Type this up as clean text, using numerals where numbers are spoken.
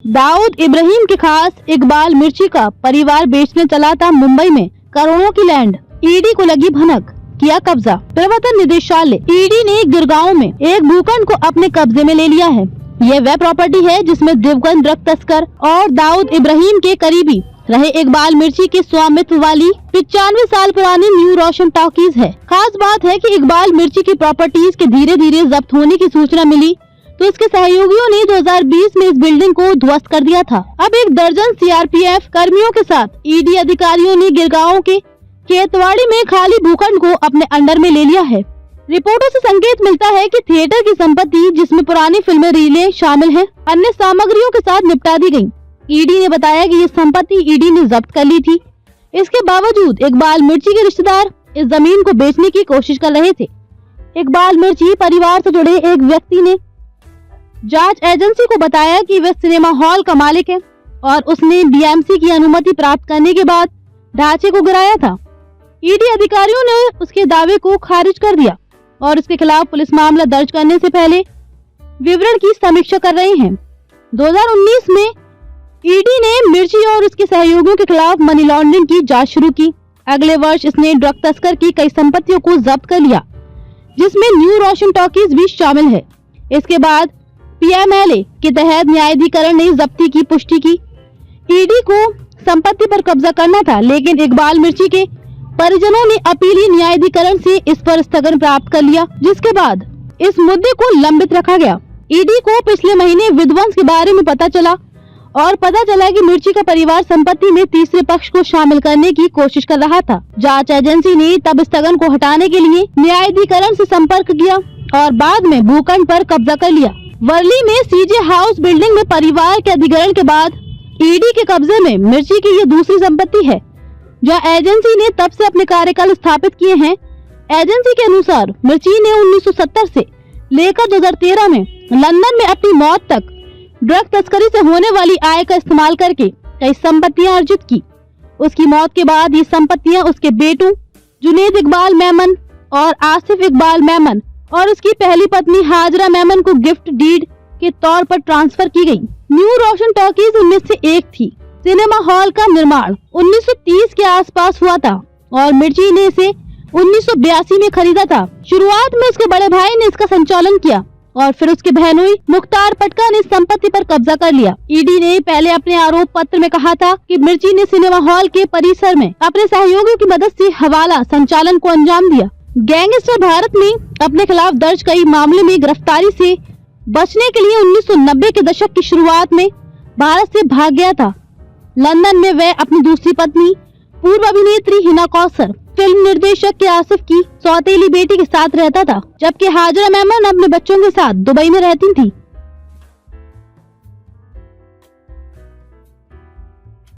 दाऊद इब्राहिम के खास इकबाल मिर्ची का परिवार बेचने चला था मुंबई में करोड़ों की लैंड। ईडी को लगी भनक, किया कब्जा। प्रवर्तन निदेशालय ईडी ने गुड़गांव में एक भूखंड को अपने कब्जे में ले लिया है। यह वह प्रॉपर्टी है जिसमें दिवंगत ड्रग तस्कर और दाऊद इब्राहिम के करीबी रहे इकबाल मिर्ची के स्वामित्व वाली 95 साल पुरानी न्यू रोशन टॉकीज है। खास बात है कि इकबाल मिर्ची की प्रॉपर्टीज के धीरे धीरे जब्त होने की सूचना मिली तो इसके सहयोगियों ने 2020 में इस बिल्डिंग को ध्वस्त कर दिया था। अब एक दर्जन सीआरपीएफ कर्मियों के साथ ईडी अधिकारियों ने गुड़गांव के केतवाड़ी में खाली भूखंड को अपने अंडर में ले लिया है। रिपोर्टों से संकेत मिलता है कि थिएटर की संपत्ति जिसमें पुरानी फिल्में रीलें शामिल हैं, अन्य सामग्रियों के साथ निपटा दी गयी। ईडी ने बताया कि ये संपत्ति ईडी ने जब्त कर ली थी। इसके बावजूद इकबाल मिर्ची के रिश्तेदार इस जमीन को बेचने की कोशिश कर रहे थे। इकबाल मिर्ची परिवार से जुड़े एक व्यक्ति ने जांच एजेंसी को बताया कि वह सिनेमा हॉल का मालिक है और उसने डीएमसी की अनुमति प्राप्त करने के बाद ढांचे को गिराया था। ईडी अधिकारियों ने उसके दावे को खारिज कर दिया और उसके खिलाफ पुलिस मामला दर्ज करने से पहले विवरण की समीक्षा कर रहे हैं। 2019 में ईडी ने मिर्ची और उसके सहयोगियों के खिलाफ मनी लॉन्ड्रिंग की जांच शुरू की। अगले वर्ष इसने ड्रग तस्कर की कई संपत्तियों को जब्त कर लिया, जिसमें न्यू रोशन टॉकीज भी शामिल है। इसके बाद पीएमएलए के तहत न्यायाधिकरण ने जब्ती की पुष्टि की। ईडी को संपत्ति पर कब्जा करना था, लेकिन इकबाल मिर्ची के परिजनों ने अपीलीय न्यायाधिकरण से इस पर स्थगन प्राप्त कर लिया, जिसके बाद इस मुद्दे को लंबित रखा गया। ईडी को पिछले महीने विध्वंस के बारे में पता चला कि मिर्ची का परिवार संपत्ति में तीसरे पक्ष को शामिल करने की कोशिश कर रहा था। जांच एजेंसी ने तब स्थगन को हटाने के लिए न्यायाधिकरण से संपर्क किया और बाद में भूखंड पर कब्जा कर लिया। वर्ली में सीजे हाउस बिल्डिंग में परिवार के अधिग्रहण के बाद ईडी के कब्जे में मिर्ची की ये दूसरी संपत्ति है, जहां एजेंसी ने तब से अपने कार्यकाल स्थापित किए हैं। एजेंसी के अनुसार मिर्ची ने 1970 से लेकर 2013 में लंदन में अपनी मौत तक ड्रग तस्करी से होने वाली आय का इस्तेमाल करके कई संपत्तियां अर्जित की। उसकी मौत के बाद ये संपत्तियां उसके बेटों जुनेद इकबाल मेमन और आसिफ इकबाल मेमन और उसकी पहली पत्नी हाजरा मेमन को गिफ्ट डीड के तौर पर ट्रांसफर की गई। न्यू रोशन टॉकीज उनमें से एक थी। सिनेमा हॉल का निर्माण 1930 के आसपास हुआ था और मिर्ची ने इसे 1982 में खरीदा था। शुरुआत में उसके बड़े भाई ने इसका संचालन किया और फिर उसके बहनोई मुख्तार पटका ने संपत्ति पर कब्जा कर लिया। ईडी ने पहले अपने आरोप पत्र में कहा था कि मिर्ची ने सिनेमा हॉल के परिसर में अपने सहयोगियों की मदद से हवाला संचालन को अंजाम दिया। गैंगस्टर भारत में अपने खिलाफ दर्ज कई मामले में गिरफ्तारी से बचने के लिए 1990 के दशक की शुरुआत में भारत से भाग गया था। लंदन में वह अपनी दूसरी पत्नी पूर्व अभिनेत्री हिना कौसर, फिल्म निर्देशक के आसिफ की सौतेली बेटी के साथ रहता था, जबकि हाजरा मेमन अपने बच्चों के साथ दुबई में रहती थी।